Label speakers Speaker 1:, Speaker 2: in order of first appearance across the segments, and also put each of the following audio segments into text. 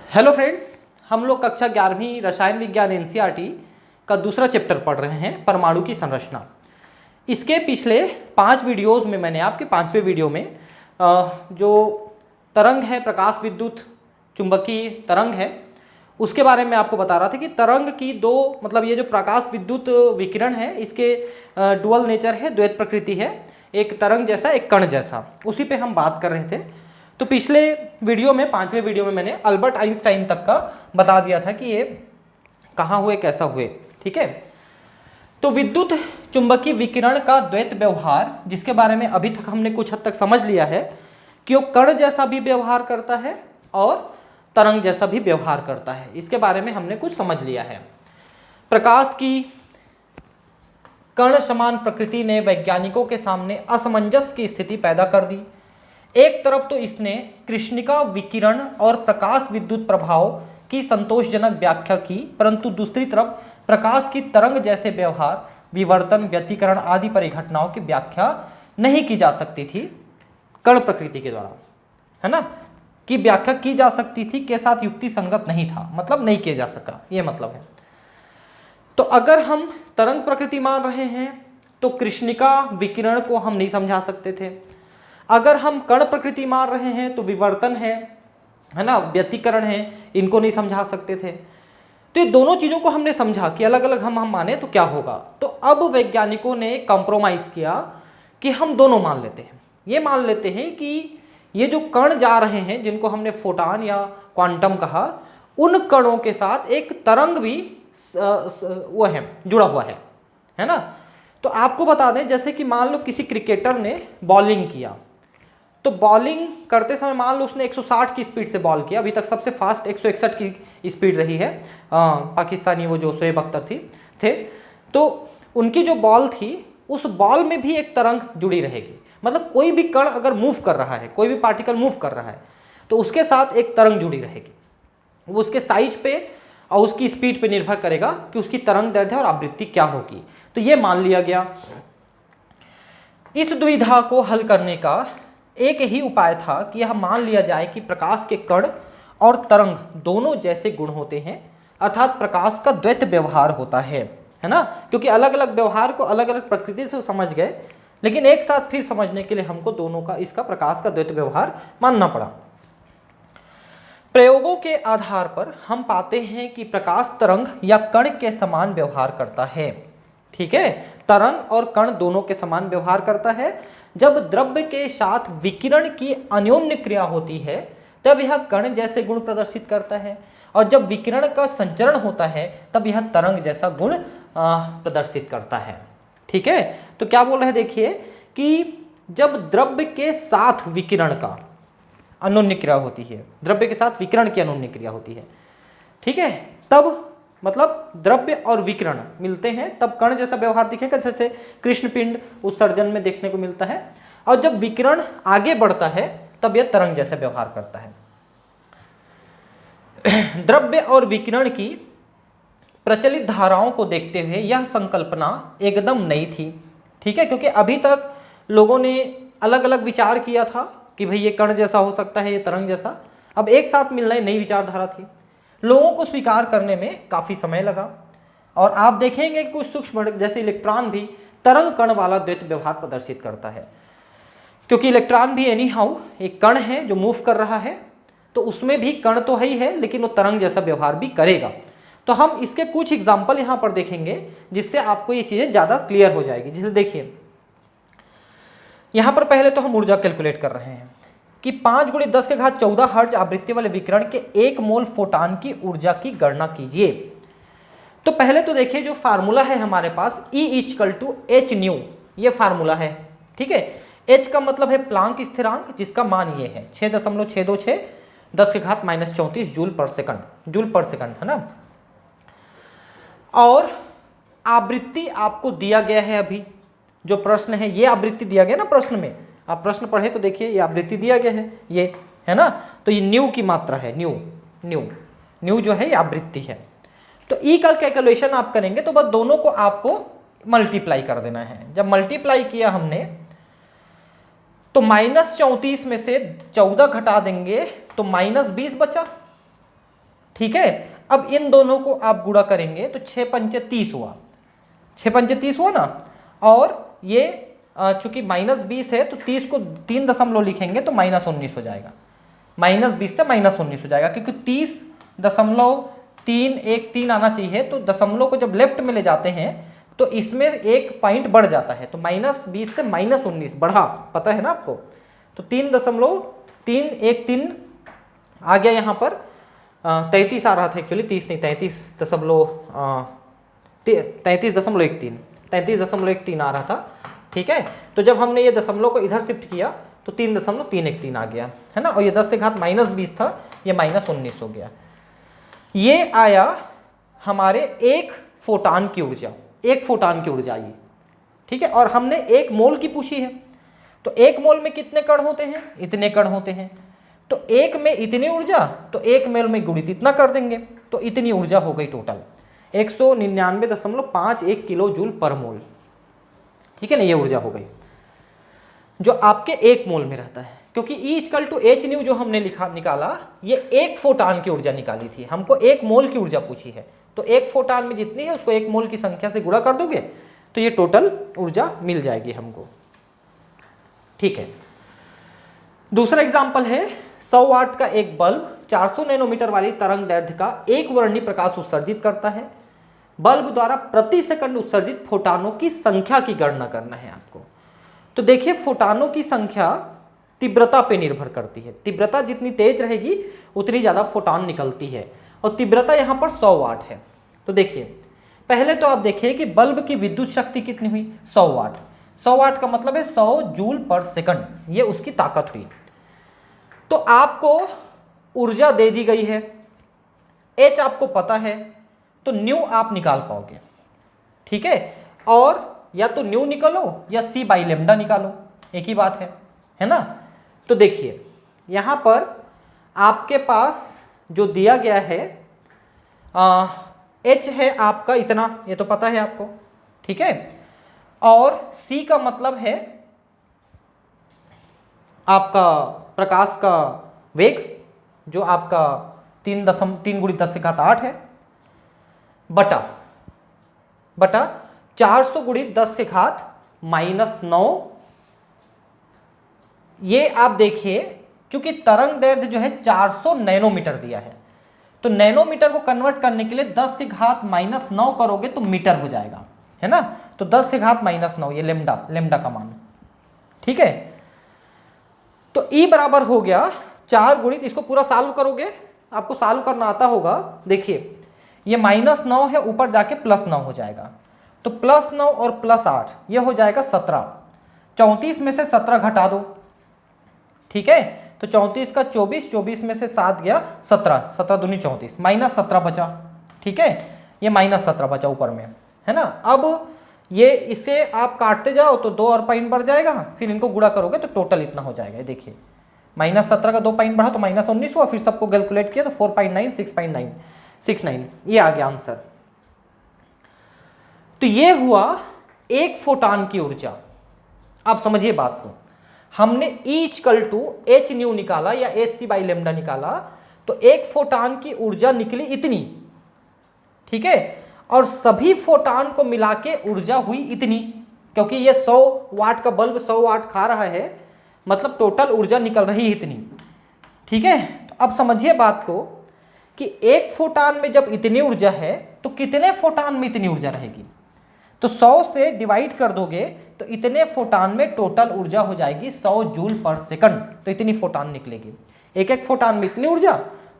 Speaker 1: Hello friends, हम लोग कक्षा 11वीं रसायन विज्ञान एनसीईआरटी का दूसरा चैप्टर पढ़ रहे हैं, परमाणु की संरचना। इसके पिछले 5 वीडियोस में मैंने आपके 5वें वीडियो में जो तरंग है, प्रकाश विद्युत चुंबकीय तरंग है, उसके बारे में आपको बता रहा था कि तरंग की दो मतलब ये जो प्रकाश विद्युत विकिरण है इसके डुअल नेचर है, द्वैत प्रकृति है, एक तरंग जैसा एक कण जैसा। उसी पे हम बात कर रहे थे। तो पिछले वीडियो में 5वें वीडियो में मैंने अल्बर्ट आइंस्टाइन तक का बता दिया था कि ये कहाँ हुए, कैसा हुए। ठीक है, तो विद्युत चुंबकीय विकिरण का द्वैत व्यवहार, जिसके बारे में अभी तक हमने कुछ हद तक समझ लिया है कि वो कण जैसा भी व्यवहार करता है और तरंग जैसा भी व्यवहार करता है, इसके बारे में हमने कुछ समझ लिया है। प्रकाश की कण समान प्रकृति ने वैज्ञानिकों के सामने असमंजस की स्थिति पैदा कर दी। एक तरफ तो इसने कृष्णिका विकिरण और प्रकाश विद्युत प्रभाव की संतोषजनक व्याख्या की, परंतु दूसरी तरफ प्रकाश की तरंग जैसे व्यवहार, विवर्तन, व्यतिकरण आदि परिघटनाओं की व्याख्या नहीं की जा सकती थी कण प्रकृति के द्वारा, है ना, की व्याख्या की जा सकती थी के साथ युक्ति संगत नहीं था, मतलब नहीं किया जा सका, ये मतलब है। तो अगर हम तरंग प्रकृति मान रहे हैं तो कृष्णिका विकिरण को हम नहीं समझा सकते थे। अगर हम कण प्रकृति मान रहे हैं तो विवर्तन है ना, व्यतिकरण है, इनको नहीं समझा सकते थे। तो ये दोनों चीज़ों को हमने समझा कि अलग अलग हम माने तो क्या होगा। तो अब वैज्ञानिकों ने कंप्रोमाइज़ किया कि हम दोनों मान लेते हैं। ये मान लेते हैं कि ये जो कण जा रहे हैं, जिनको हमने फोटॉन या क्वांटम कहा, उन कणों के साथ एक तरंग भी वो है, जुड़ा हुआ है ना। तो आपको बता दें, जैसे कि मान लो किसी क्रिकेटर ने बॉलिंग किया, तो बॉलिंग करते समय मान लो उसने 160 की स्पीड से बॉल किया। अभी तक सबसे फास्ट 161 की स्पीड रही है। पाकिस्तानी वो जो शोएब अख्तर थे, तो उनकी जो बॉल थी, उस बॉल में भी एक तरंग जुड़ी रहेगी। मतलब कोई भी कण अगर मूव कर रहा है, कोई भी पार्टिकल मूव कर रहा है, तो उसके साथ एक तरंग जुड़ी रहेगी। वो उसके साइज पे और उसकी स्पीड पे निर्भर करेगा कि उसकी तरंग दैर्ध्य और आवृत्ति क्या होगी। तो ये मान लिया गया। इस दुविधा को हल करने का एक ही उपाय था कि यह मान लिया जाए कि प्रकाश के कण और तरंग दोनों जैसे गुण होते हैं, अर्थात प्रकाश का द्वैत व्यवहार होता है ना। क्योंकि अलग अलग व्यवहार को अलग अलग प्रकृति से समझ गए, लेकिन एक साथ फिर समझने के लिए हमको दोनों का, इसका प्रकाश का द्वैत व्यवहार मानना पड़ा। प्रयोगों के आधार पर हम पाते हैं कि प्रकाश तरंग या कण के समान व्यवहार करता है। ठीक है, तरंग और कण दोनों के समान व्यवहार करता है। जब द्रव्य के साथ विकिरण की अन्योन्य क्रिया होती है तब यह कण जैसे गुण प्रदर्शित करता है, और जब विकिरण का संचरण होता है तब यह तरंग जैसा गुण प्रदर्शित करता है। ठीक है, तो क्या बोल रहे हैं, देखिए कि जब द्रव्य के साथ विकिरण का अन्योन्य क्रिया होती है, द्रव्य के साथ विकिरण की अन्योन्य क्रिया होती है, ठीक है, तब मतलब द्रव्य और विकिरण मिलते हैं तब कण जैसा व्यवहार दिखेगा, जैसे कृष्णपिंड उत्सर्जन में देखने को मिलता है। और जब विकिरण आगे बढ़ता है तब यह तरंग जैसा व्यवहार करता है। द्रव्य और विकिरण की प्रचलित धाराओं को देखते हुए यह संकल्पना एकदम नई थी। ठीक है, क्योंकि अभी तक लोगों ने अलग अलग विचार किया था कि भाई ये कण जैसा हो सकता है, ये तरंग जैसा। अब एक साथ मिलना ही नई विचारधारा थी। लोगों को स्वीकार करने में काफ़ी समय लगा, और आप देखेंगे कुछ सूक्ष्म जैसे इलेक्ट्रॉन भी तरंग कण वाला द्वैत व्यवहार प्रदर्शित करता है, क्योंकि इलेक्ट्रॉन भी एनी हाउ एक कण है जो मूव कर रहा है, तो उसमें भी कण तो ही है, लेकिन वो तरंग जैसा व्यवहार भी करेगा। तो हम इसके कुछ एग्जाम्पल यहाँ पर देखेंगे जिससे आपको ये चीज़ें ज़्यादा क्लियर हो जाएगी। जैसे देखिए, यहाँ पर पहले तो हम ऊर्जा कैलकुलेट कर रहे हैं कि 5 × 10⁻14 हर्ट्ज आवृत्ति वाले विकिरण के 1 मोल फोटॉन की ऊर्जा की गणना कीजिए। तो पहले तो देखिए, जो फार्मूला है हमारे पास E = h न्यू, ये फार्मूला है। ठीक है, h का मतलब है प्लांक स्थिरांक, जिसका मान ये है 6.626 10⁻−34 जूल पर सेकंड, है ना। और आवृत्ति आपको दिया गया है, अभी जो प्रश्न है ये आवृत्ति दिया गया ना प्रश्न में, आप प्रश्न पढ़े तो देखिए ये आवृत्ति दिया गया है, ये है ना। तो ये न्यू की मात्रा है, न्यू जो है ये आवृत्ति है। तो ई का कैलकुलेशन आप करेंगे तो बस दोनों को आपको मल्टीप्लाई कर देना है। जब मल्टीप्लाई किया हमने तो -34 में से 14 घटा देंगे तो -20 बचा, ठीक है। अब इन दोनों को आप गुणा करेंगे तो 6 पंचे 30 हुआ, 6 पंचे 30 हुआ ना। और ये चूंकि -20 है तो 30 को 3 दशमलव लिखेंगे तो -19 हो जाएगा, -20 से -19 हो जाएगा, क्योंकि 30.313 आना चाहिए। तो दशमलव को जब लेफ्ट में ले जाते हैं तो इसमें एक पॉइंट बढ़ जाता है, तो -20 से -19 बढ़ा, पता है ना आपको। तो 3.313 आ गया यहाँ पर, 33 आ रहा था एक्चुअली, 30 नहीं, 33.13 आ रहा था, ठीक है। तो जब हमने ये दशमलव को इधर शिफ्ट किया तो 3.313 आ गया, है ना। और ये 10 से घात -20 था, ये -19 हो गया। ये आया हमारे एक फोटान की ऊर्जा, एक फोटान की ऊर्जा आई, ठीक है। और हमने 1 मोल की पूछी है, तो 1 मोल में कितने कण होते हैं, इतने कण होते हैं। तो 1 में इतनी ऊर्जा, तो 1 मोल में गुणित इतना कर देंगे, तो इतनी ऊर्जा हो गई टोटल 199.51 किलो जूल पर मोल, ठीक है ना। ये ऊर्जा हो गई जो आपके 1 मोल में रहता है, क्योंकि E=H जो हमने निकाला, ये 1 फोटान की ऊर्जा निकाली थी, हमको 1 मोल की ऊर्जा पूछी है। तो 1 फोटान में जितनी है उसको 1 मोल की संख्या से गुणा कर दोगे तो ये टोटल ऊर्जा मिल जाएगी हमको, ठीक है। दूसरा एग्जाम्पल है 100 वाट का एक बल्ब 400 नैनोमीटर वाली तरंग दैर्ध्य का एक वर्णी प्रकाश उत्सर्जित करता है। बल्ब द्वारा प्रति सेकंड उत्सर्जित फोटानों की संख्या की गणना करना है आपको। तो देखिए, फोटानों की संख्या तीव्रता पे निर्भर करती है, तीव्रता जितनी तेज रहेगी उतनी ज़्यादा फोटान निकलती है, और तीव्रता यहाँ पर 100 वाट है। तो देखिए, पहले तो आप देखिए कि बल्ब की विद्युत शक्ति कितनी हुई, 100 वाट। 100 वाट का मतलब है 100 जूल पर सेकंड, ये उसकी ताकत हुई। तो आपको ऊर्जा दे दी गई है, H आपको पता है, तो न्यू आप निकाल पाओगे, ठीक है। और या तो न्यू निकालो या C/λ निकालो, एक ही बात है ना। तो देखिए, यहाँ पर आपके पास जो दिया गया है H है आपका इतना, ये तो पता है आपको, ठीक है। और C का मतलब है आपका प्रकाश का वेग, जो आपका 3 × 10⁸ है, बटा 400 × 10⁻⁻⁹। ये आप देखिए, चूंकि तरंग दैर्ध्य जो है 400 नैनोमीटर दिया है, तो नैनोमीटर को कन्वर्ट करने के लिए 10⁻⁹ करोगे तो मीटर हो जाएगा, है ना। तो 10⁻⁹ ये लेम्डा का मान, ठीक है। तो E बराबर हो गया 4 गुणित, इसको पूरा सॉल्व करोगे, आपको सॉल्व करना आता होगा। देखिए, ये -9 है, ऊपर जाके +9 हो जाएगा, तो +9 और +8 ये हो जाएगा 17। 34 में से 17 घटा दो, ठीक है। तो 34 का 24, 24 में से 7 गया 17, 17 दूनी 34, -17 बचा, ठीक है। ये -17 बचा ऊपर में, है ना। अब ये इसे आप काटते जाओ तो 2 और पॉइंट बढ़ जाएगा, फिर इनको गुणा करोगे तो टोटल इतना हो जाएगा। देखिए, -17 का 2 पॉइंट बढ़ा तो -19 हुआ, फिर सबको कैलकुलेट किया तो 4.9 6.9 ये आ गया आंसर। तो ये हुआ एक फोटान की ऊर्जा। आप समझिए बात को, हमने E=H न्यू निकाला या C/λ निकाला, तो एक फोटान की ऊर्जा निकली इतनी, ठीक है। और सभी फोटान को मिला के ऊर्जा हुई इतनी, क्योंकि ये 100 वाट का बल्ब 100 वाट खा रहा है, मतलब टोटल ऊर्जा निकल रही इतनी, ठीक है। तो अब समझिए बात को कि एक फोटान में जब इतनी ऊर्जा है तो कितने फोटान में इतनी ऊर्जा रहेगी। तो 100 से डिवाइड कर दोगे तो इतने फोटान में टोटल ऊर्जा हो जाएगी 100 जूल पर सेकंड, तो इतनी फोटान निकलेगी। एक एक फोटान में इतनी ऊर्जा,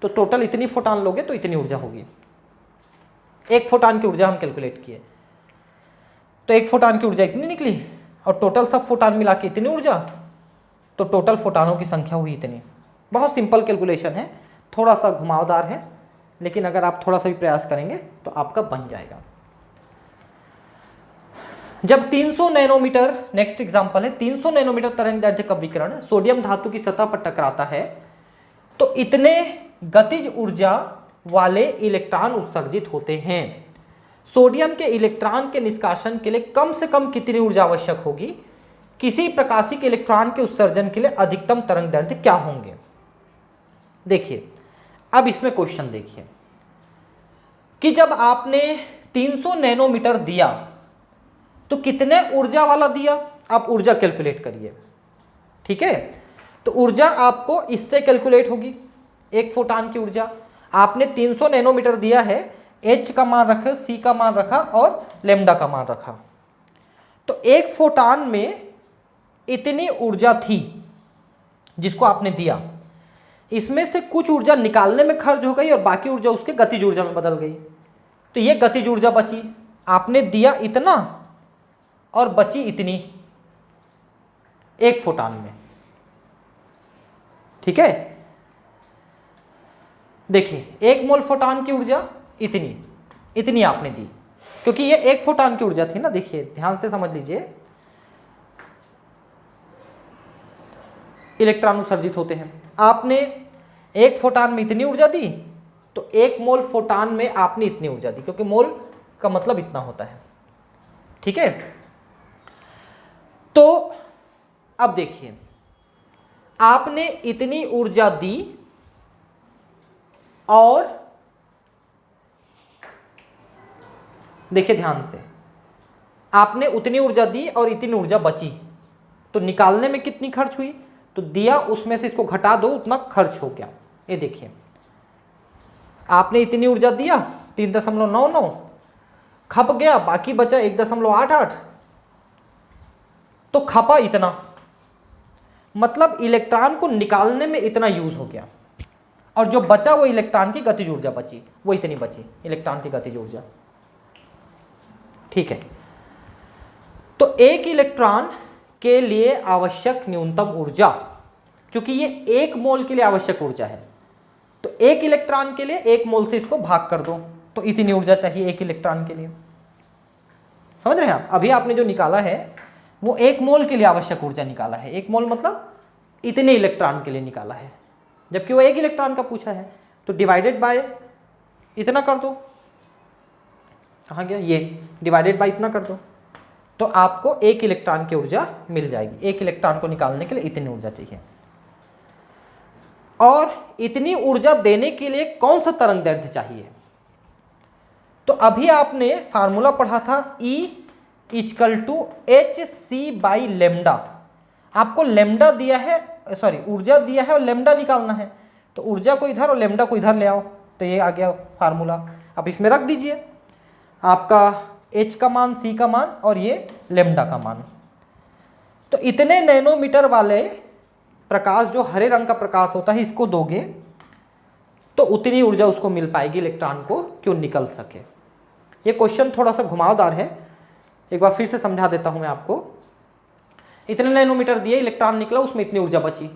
Speaker 1: तो टोटल इतनी फोटान लोगे तो इतनी ऊर्जा होगी। एक फोटान की ऊर्जा हम कैलकुलेट किए, तो एक फोटान की ऊर्जा इतनी निकली, और टोटल सब फोटान मिला के इतनी ऊर्जा, तो टोटल फोटानों की संख्या हुई इतनी। बहुत सिंपल कैलकुलेशन है, थोड़ा सा घुमावदार है, लेकिन अगर आप थोड़ा सा भी प्रयास करेंगे तो आपका बन जाएगा। जब 300 नैनोमीटर, नेक्स्ट एग्जांपल है, 300 नैनोमीटर तरंग दैर्ध्य का विकिरण सोडियम धातु की सतह पर टकराता है तो इतने गतिज ऊर्जा वाले इलेक्ट्रॉन उत्सर्जित होते हैं। सोडियम के इलेक्ट्रॉन के निष्कासन के लिए कम से कम कितनी ऊर्जा आवश्यक होगी, किसी प्रकाशिक इलेक्ट्रॉन के उत्सर्जन के लिए अधिकतम तरंग दैर्ध्य क्या होंगे। देखिए, अब इसमें क्वेश्चन देखिए, कि जब आपने 300 नैनोमीटर दिया तो कितने ऊर्जा वाला दिया, आप ऊर्जा कैलकुलेट करिए। ठीक है, तो ऊर्जा आपको इससे कैलकुलेट होगी, एक फोटान की ऊर्जा। आपने 300 नैनोमीटर दिया है, H का मान रखा, C का मान रखा और लेमडा का मान रखा, तो एक फोटान में इतनी ऊर्जा थी जिसको आपने दिया। इसमें से कुछ ऊर्जा निकालने में खर्च हो गई और बाकी ऊर्जा उसके गतिज ऊर्जा में बदल गई, तो ये गतिज ऊर्जा बची। आपने दिया इतना और बची इतनी एक फोटान में। ठीक है, देखिए 1 मोल फोटान की ऊर्जा इतनी आपने दी, क्योंकि ये 1 फोटान की ऊर्जा थी ना। देखिए ध्यान से समझ लीजिए, इलेक्ट्रॉन उत्सर्जित होते हैं। आपने 1 फोटान में इतनी ऊर्जा दी, तो 1 मोल फोटान में आपने इतनी ऊर्जा दी, क्योंकि मोल का मतलब इतना होता है। ठीक है, तो अब देखिए, आपने इतनी ऊर्जा दी और देखिए ध्यान से, आपने उतनी ऊर्जा दी और इतनी ऊर्जा बची, तो निकालने में कितनी खर्च हुई, तो दिया उसमें से इसको घटा दो, उतना खर्च हो गया। ये देखिए, आपने इतनी ऊर्जा दिया 3.99, खप गया, बाकी बचा 1.88, तो खपा इतना, मतलब इलेक्ट्रॉन को निकालने में इतना यूज हो गया, और जो बचा वो इलेक्ट्रॉन की गतिज ऊर्जा बची, वो इतनी बची इलेक्ट्रॉन की गतिज ऊर्जा। ठीक है, तो एक इलेक्ट्रॉन के लिए आवश्यक न्यूनतम ऊर्जा, क्योंकि ये 1 मोल के लिए आवश्यक ऊर्जा है, तो 1 इलेक्ट्रॉन के लिए 1 मोल से इसको भाग कर दो, तो इतनी ऊर्जा चाहिए 1 इलेक्ट्रॉन के लिए। समझ रहे हैं आप? अभी आपने जो निकाला है वो 1 मोल के लिए आवश्यक ऊर्जा निकाला है। 1 मोल मतलब इतने इलेक्ट्रॉन के लिए निकाला है, जबकि वो 1 इलेक्ट्रॉन का पूछा है, तो डिवाइडेड बाय इतना कर दो। कहाँ गया ये, डिवाइडेड बाय इतना कर दो, तो आपको 1 इलेक्ट्रॉन की ऊर्जा मिल जाएगी। 1 इलेक्ट्रॉन को निकालने के लिए इतनी ऊर्जा चाहिए। और इतनी ऊर्जा देने के लिए कौन सा तरंग दैर्ध्य चाहिए, तो अभी आपने फार्मूला पढ़ा था E = hc/λ। आपको लेमडा दिया है, सॉरी ऊर्जा दिया है और लेमडा निकालना है, तो ऊर्जा को इधर और लेमडा को इधर ले आओ, तो ये आ गया फार्मूला। अब इसमें रख दीजिए आपका H का मान, C का मान और ये लेमडा का मान। तो इतने नैनोमीटर वाले प्रकाश, जो हरे रंग का प्रकाश होता है, इसको दोगे तो उतनी ऊर्जा उसको मिल पाएगी इलेक्ट्रॉन को, क्यों निकल सके। ये क्वेश्चन थोड़ा सा घुमावदार है, एक बार फिर से समझा देता हूं मैं आपको। इतने नैनोमीटर दिए, इलेक्ट्रॉन निकला, उसमें इतनी ऊर्जा बची।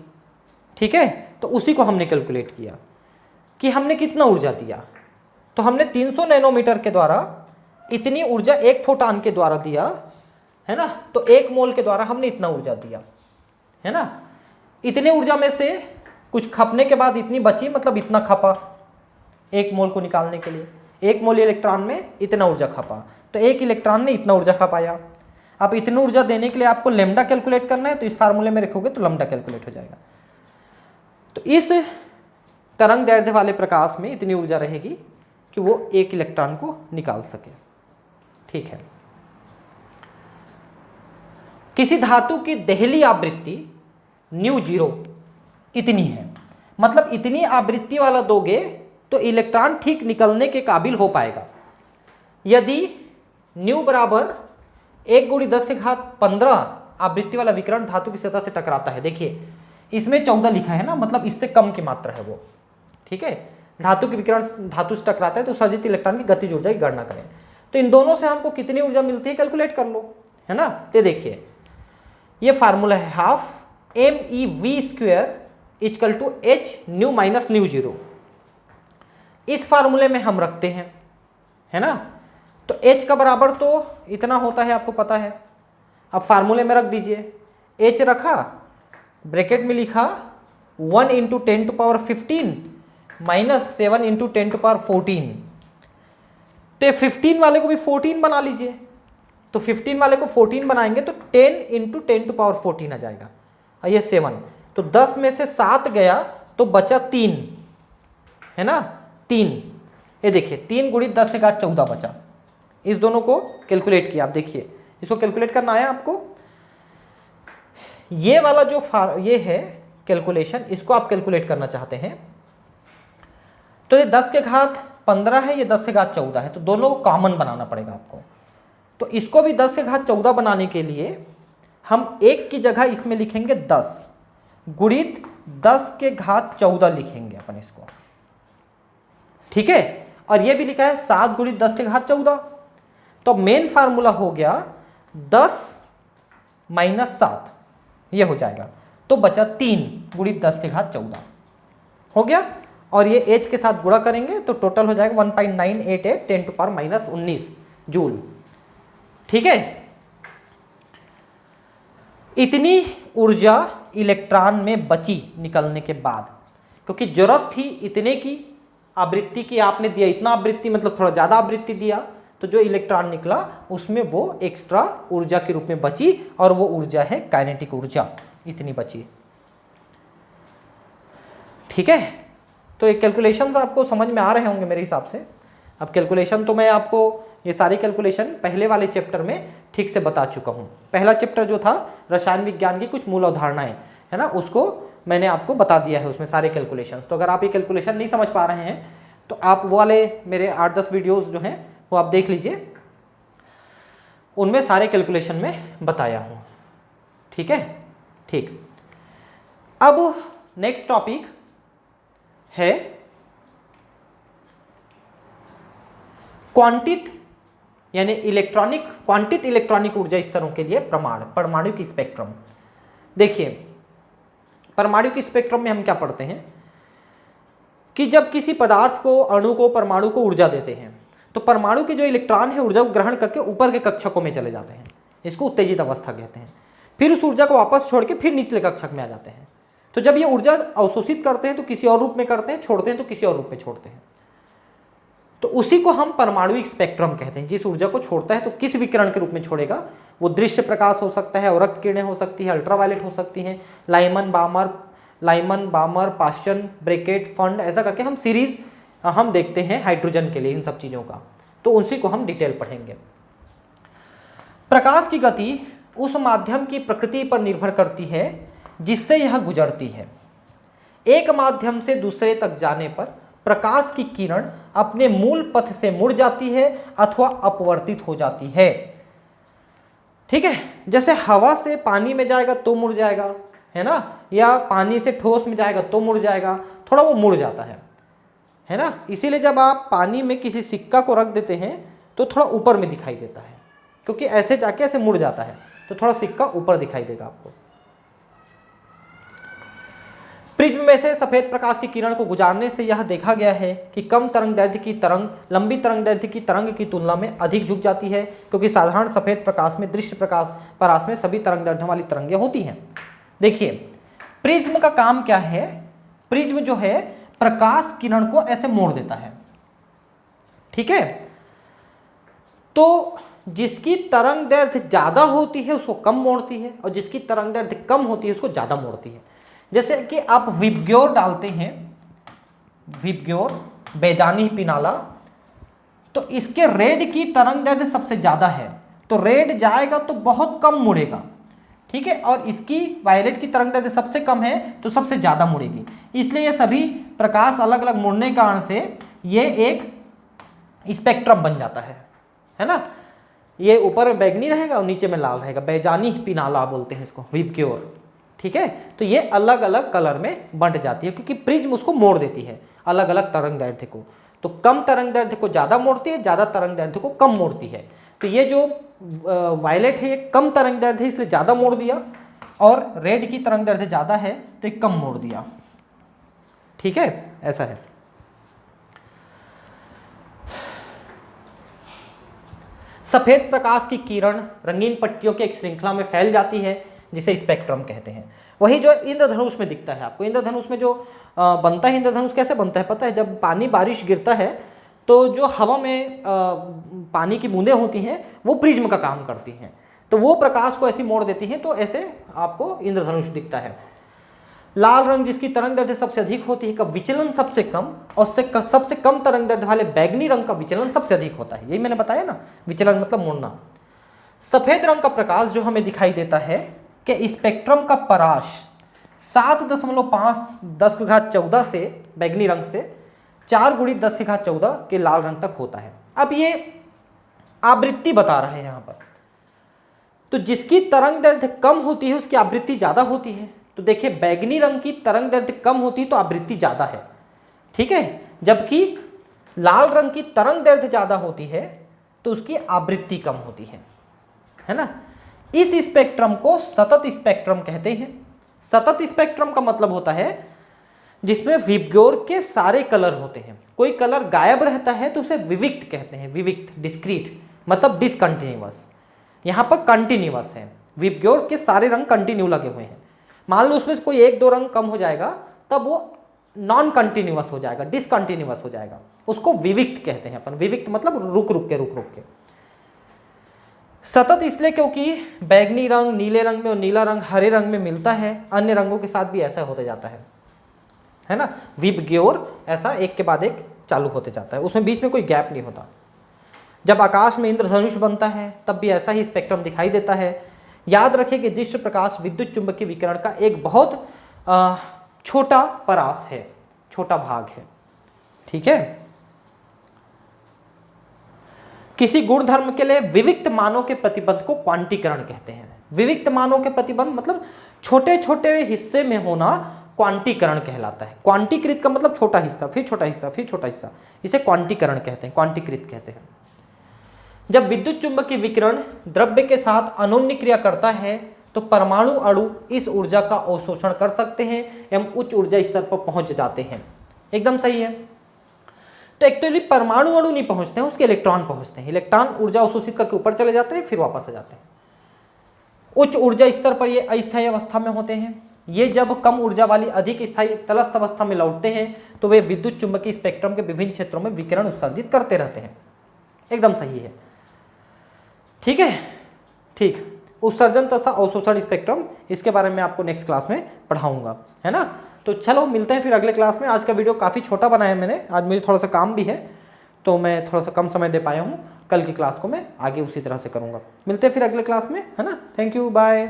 Speaker 1: ठीक है, तो उसी को हमने कैलकुलेट किया कि हमने कितना ऊर्जा दिया, तो हमने 300 नैनोमीटर के द्वारा इतनी ऊर्जा 1 फोटान के द्वारा दिया है ना, तो 1 मोल के द्वारा हमने इतना ऊर्जा दिया है ना। इतने ऊर्जा में से कुछ खपने के बाद इतनी बची, मतलब इतना खपा 1 मोल को निकालने के लिए। 1 मोल इलेक्ट्रॉन में इतना ऊर्जा खपा, तो 1 इलेक्ट्रॉन ने इतना ऊर्जा खपाया। अब इतनी ऊर्जा देने के लिए आपको लेमडा कैलकुलेट करना है, तो इस फार्मूले में रखोगे तो लेमडा कैलकुलेट हो जाएगा। तो इस तरंग दैर्ध्य वाले प्रकाश में इतनी ऊर्जा रहेगी कि वो 1 इलेक्ट्रॉन को निकाल सके। ठीक है, किसी धातु की देहली आवृत्ति ν0 इतनी है, मतलब इतनी आवृत्ति वाला दोगे तो इलेक्ट्रॉन ठीक निकलने के काबिल हो पाएगा। यदि ν बराबर 1 × 10⁻15 आवृत्ति वाला विकिरण धातु की सतह से टकराता है, देखिए इसमें 14 लिखा है ना, मतलब इससे कम की मात्रा है वो। ठीक है, धातु के विकिरण धातु से टकराता है तो उत्सर्जित इलेक्ट्रॉन की गतिज ऊर्जा की गणना करें, तो इन दोनों से हमको कितनी ऊर्जा मिलती है कैलकुलेट कर लो, है ना। तो देखिए ये फार्मूला है 12 mev² = hν - ν0। इस फार्मूले में हम रखते हैं, है ना। तो h का बराबर तो इतना होता है, आपको पता है। अब फार्मूले में रख दीजिए, h रखा, ब्रैकेट में लिखा 1 × 10⁻15 - 7 × 10⁻14। तो 15 वाले को भी 14 बना लीजिए, तो 15 वाले को 14 बनाएंगे तो 10 × 10⁻14 आ जाएगा, और ये 7, तो 10 में से 7 गया तो बचा 3, है ना, 3। ये देखिए 3 गुणित 10 से घात 14 बचा। इस दोनों को कैलकुलेट किया, आप देखिए इसको कैलकुलेट करना है आपको। ये वाला जो ये है कैलकुलेशन, इसको आप कैलकुलेट करना चाहते हैं तो ये 10 के घात 15 है, ये 10 से घात 14 है, तो दोनों को कॉमन बनाना पड़ेगा आपको। तो इसको भी 10 से घात 14 बनाने के लिए हम 1 की जगह इसमें लिखेंगे 10 गुणित 10 के घात 14 लिखेंगे अपन इसको, ठीक है। और ये भी लिखा है 7 गुणित 10 के घात 14। तो मेन फार्मूला हो गया 10 माइनस 7, ये हो जाएगा, तो बचा 3 गुणित 10 के घात 14 हो गया। और ये एच के साथ गुणा करेंगे तो टोटल हो जाएगा 1.988 10 टू पावर माइनस 19 जूल, ठीक है। इतनी ऊर्जा इलेक्ट्रॉन में बची निकलने के बाद, क्योंकि जरूरत थी इतने की आवृत्ति की, आपने दिया इतना आवृत्ति, मतलब थोड़ा ज़्यादा आवृत्ति दिया, तो जो इलेक्ट्रॉन निकला उसमें वो एक्स्ट्रा ऊर्जा के रूप में बची, और वो ऊर्जा है काइनेटिक ऊर्जा, इतनी बची, ठीक है। तो ये कैलकुलेशंस आपको समझ में आ रहे होंगे मेरे हिसाब से। अब कैलकुलेशन तो मैं आपको ये सारी कैलकुलेशन पहले वाले चैप्टर में ठीक से बता चुका हूँ। पहला चैप्टर जो था रसायन विज्ञान की कुछ मूल अवधारणाएं, है ना, उसको मैंने आपको बता दिया है, उसमें सारे कैलकुलेशंस। तो अगर आप ये कैलकुलेशन नहीं समझ पा रहे हैं तो आप वो वाले मेरे 8-10 वीडियोज़ जो हैं वो आप देख लीजिए, उनमें सारे कैलकुलेशन में बताया हूँ, ठीक है। ठीक, अब नेक्स्ट टॉपिक है क्वांटित यानी क्वांटित इलेक्ट्रॉनिक ऊर्जा स्तरों के लिए परमाणु की स्पेक्ट्रम। देखिए परमाणु की स्पेक्ट्रम में हम क्या पढ़ते हैं कि जब किसी पदार्थ को, अणु को, परमाणु को ऊर्जा देते हैं तो परमाणु के जो इलेक्ट्रॉन है ऊर्जा को ग्रहण करके ऊपर के कक्षकों में चले जाते हैं, इसको उत्तेजित अवस्था कहते हैं। फिर उस ऊर्जा को वापस छोड़ के फिर निचले कक्षक में आ जाते हैं। तो जब ये ऊर्जा अवशोषित करते हैं तो किसी और रूप में करते हैं, छोड़ते हैं तो किसी और रूप में छोड़ते हैं, तो उसी को हम परमाणु स्पेक्ट्रम कहते हैं। जिस ऊर्जा को छोड़ता है तो किस विकिरण के रूप में छोड़ेगा, वो दृश्य प्रकाश हो सकता है, अवरक्त किरणें हो सकती है, अल्ट्रावायलेट हो सकती हैं, लाइमन बामर पाश्चन ब्रैकेट फंड, ऐसा करके हम सीरीज हम देखते हैं हाइड्रोजन के लिए इन सब चीज़ों का, तो उसी को हम डिटेल पढ़ेंगे। प्रकाश की गति उस माध्यम की प्रकृति पर निर्भर करती है जिससे यह गुजरती है। एक माध्यम से दूसरे तक जाने पर प्रकाश की किरण अपने मूल पथ से मुड़ जाती है अथवा अपवर्तित हो जाती है, ठीक है। जैसे हवा से पानी में जाएगा तो मुड़ जाएगा, है ना, या पानी से ठोस में जाएगा तो मुड़ जाएगा, थोड़ा वो मुड़ जाता है ना। इसीलिए जब आप पानी में किसी सिक्का को रख देते हैं तो थोड़ा ऊपर में दिखाई देता है, क्योंकि ऐसे जाके ऐसे मुड़ जाता है, तो थोड़ा सिक्का ऊपर दिखाई देगा आपको। प्रिज्म में से सफेद प्रकाश की किरण को गुजारने से यह देखा गया है कि कम तरंगदैर्ध्य की तरंग लंबी तरंगदैर्ध्य की तरंग की तुलना में अधिक झुक जाती है, क्योंकि साधारण सफेद प्रकाश में दृश्य प्रकाश परास में सभी तरंगदैर्ध्यों वाली तरंगें होती हैं। देखिए प्रिज्म का काम क्या है, प्रिज्म जो है प्रकाश किरण को ऐसे मोड़ देता है, ठीक है। तो जिसकी तरंगदैर्ध्य ज्यादा होती है उसको कम मोड़ती है, और जिसकी तरंगदैर्ध्य कम होती है उसको ज्यादा मोड़ती है। जैसे कि आप विबग्योर डालते हैं, विबग्योर बेजानी पिनाला, तो इसके रेड की तरंगदैर्ध्य सबसे ज्यादा है, तो रेड जाएगा तो बहुत कम मुड़ेगा, ठीक है। और इसकी वायलेट की तरंगदैर्ध्य सबसे कम है तो सबसे ज्यादा मुड़ेगी। इसलिए ये सभी प्रकाश अलग अलग मुड़ने के कारण से ये एक स्पेक्ट्रम बन जाता है ना। ये ऊपर में बैगनी रहेगा और नीचे में लाल रहेगा, बेजानी पिनाला बोलते हैं इसको, विबग्योर, ठीक है। तो ये अलग अलग कलर में बंट जाती है, क्योंकि प्रिज्म उसको मोड़ देती है अलग अलग तरंगदैर्ध्य को। तो कम तरंगदैर्ध्य को ज़्यादा मोड़ती है, ज़्यादा तरंगदैर्ध्य को कम मोड़ती है। तो ये जो वायलेट है ये कम तरंगदैर्ध्य है इसलिए ज़्यादा मोड़ दिया, और रेड की तरंगदैर्ध्य ज़्यादा है तो ये कम मोड़ दिया, ठीक है, ऐसा है। सफेद प्रकाश की किरण रंगीन पट्टियों की एक श्रृंखला में फैल जाती है जिसे स्पेक्ट्रम कहते हैं। वही जो इंद्रधनुष में दिखता है आपको, इंद्रधनुष में जो बनता है, इंद्रधनुष कैसे बनता है पता है, जब पानी बारिश गिरता है तो जो हवा में पानी की बूंदें होती हैं वो प्रिज्म का काम करती हैं, तो वो प्रकाश को ऐसी मोड़ देती हैं, तो ऐसे आपको इंद्रधनुष दिखता है। लाल रंग जिसकी तरंग दैर्ध्य सबसे अधिक होती है का विचलन सबसे कम, और सबसे कम तरंग दैर्ध्य वाले बैगनी रंग का विचलन सबसे अधिक होता है। यही मैंने बताया ना, विचलन मतलब मुड़ना। सफेद रंग का प्रकाश जो हमें दिखाई देता है कि स्पेक्ट्रम का परास 7.5 10⁻14 से बैगनी रंग से 4 × 10⁻14 के लाल रंग तक होता है। अब ये आवृत्ति बता रहे हैं यहाँ पर, तो जिसकी तरंग दैर्ध्य कम होती है उसकी आवृत्ति ज़्यादा होती है। तो देखिए बैगनी रंग की तरंग दैर्ध्य कम होती है तो आवृत्ति ज़्यादा है, ठीक है, जबकि लाल रंग की तरंग दैर्ध्य ज़्यादा होती है तो उसकी आवृत्ति कम होती है ना। इस स्पेक्ट्रम को सतत स्पेक्ट्रम कहते हैं। सतत स्पेक्ट्रम का मतलब होता है जिसमें विबग्योर के सारे कलर होते हैं। कोई कलर गायब रहता है तो उसे विविक्त कहते हैं। विविक्त डिस्क्रीट मतलब डिसकंटिन्यूअस, यहाँ पर कंटिन्यूअस है। विबग्योर के सारे रंग कंटिन्यू लगे हुए हैं। मान लो उसमें से कोई 1-2 रंग कम हो जाएगा तब वो नॉन कंटिन्यूअस हो जाएगा, डिसकंटिन्यूअस हो जाएगा, उसको विविक्त कहते हैं अपन। विविक्त मतलब रुक रुक के। सतत इसलिए क्योंकि बैगनी रंग नीले रंग में और नीला रंग हरे रंग में मिलता है, अन्य रंगों के साथ भी ऐसा होते जाता है ना। विबग्योर ऐसा एक के बाद एक चालू होते जाता है, उसमें बीच में कोई गैप नहीं होता। जब आकाश में इंद्रधनुष बनता है तब भी ऐसा ही स्पेक्ट्रम दिखाई देता है। याद रखें कि दृश्य प्रकाश विद्युत चुंबकीय विकिरण का एक बहुत छोटा परास है, छोटा भाग है, ठीक है। किसी गुणधर्म के लिए विविक्त मानों के प्रतिबंध को क्वांटीकरण कहते हैं। विविक्त मानों के प्रतिबंध मतलब छोटे छोटे हिस्से में होना क्वांटीकरण कहलाता है। क्वांटीकृत का मतलब छोटा हिस्सा, फिर छोटा हिस्सा, फिर छोटा हिस्सा, इसे क्वांटीकरण कहते हैं, क्वांटीकृत कहते हैं। जब विद्युत चुंबकीय विकिरण द्रव्य के साथ अनोन्य क्रिया करता है तो परमाणु अणु इस ऊर्जा का अवशोषण कर सकते हैं एवं उच्च ऊर्जा स्तर पर पहुंच जाते हैं। एकदम सही है। तो एक्चुअली परमाणु अणु नहीं पहुंचते हैं, उसके इलेक्ट्रॉन पहुंचते हैं। इलेक्ट्रॉन ऊर्जा अवशोषित करके ऊपर चले जाते हैं, फिर वापस आ जाते हैं। उच्च ऊर्जा स्तर पर ये अस्थायी अवस्था में होते हैं। ये जब कम ऊर्जा वाली अधिक स्थायी तलस्थ अवस्था में लौटते हैं तो वे विद्युत चुंबकीय स्पेक्ट्रम के विभिन्न क्षेत्रों में विकिरण उत्सर्जित करते रहते हैं। एकदम सही है, ठीक है। ठीक, उत्सर्जन तथा अवशोषण स्पेक्ट्रम, इसके बारे में आपको नेक्स्ट क्लास में पढ़ाऊंगा, है ना। तो चलो मिलते हैं फिर अगले क्लास में। आज का वीडियो काफ़ी छोटा बनाया मैंने, आज मुझे थोड़ा सा काम भी है तो मैं थोड़ा सा कम समय दे पाया हूँ। कल की क्लास को मैं आगे उसी तरह से करूँगा। मिलते हैं फिर अगले क्लास में, है ना। Thank you, bye.